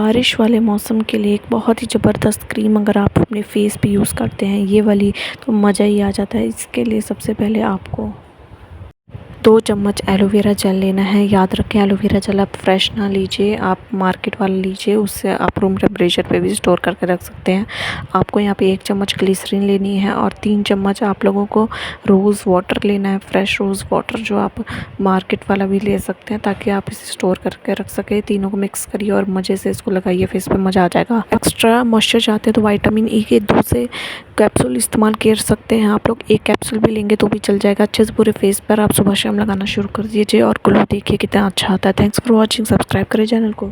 बारिश वाले मौसम के लिए एक बहुत ही ज़बरदस्त क्रीम अगर आप अपने फेस पे यूज़ करते हैं ये वाली, तो मज़ा ही आ जाता है। इसके लिए सबसे पहले आपको 2 चम्मच एलोवेरा जेल लेना है। याद रखें एलोवेरा जेल आप फ्रेश ना लीजिए, आप मार्केट वाला लीजिए, उससे आप रूम टेम्परेचर पे भी स्टोर करके रख सकते हैं। आपको यहाँ पे 1 चम्मच ग्लिसरीन लेनी है और 3 चम्मच आप लोगों को रोज़ वाटर लेना है, फ्रेश रोज़ वाटर जो आप मार्केट वाला भी ले सकते हैं, ताकि आप इसे स्टोर करके रख सकें। तीनों को मिक्स करिए और मज़े से इसको लगाइए, फेस पे मज़ा आ जाएगा। एक्स्ट्रा मॉइस्चर चाहते हैं तो विटामिन ई के 2 से कैप्सूल इस्तेमाल कर सकते हैं आप लोग। 1 कैप्सूल भी लेंगे तो भी चल जाएगा। अच्छे से पूरे फेस पर आप सुबह शाम लगाना शुरू कर दीजिए और ग्लो देखिए कितना अच्छा आता है। Thanks for watching. सब्सक्राइब करें चैनल को।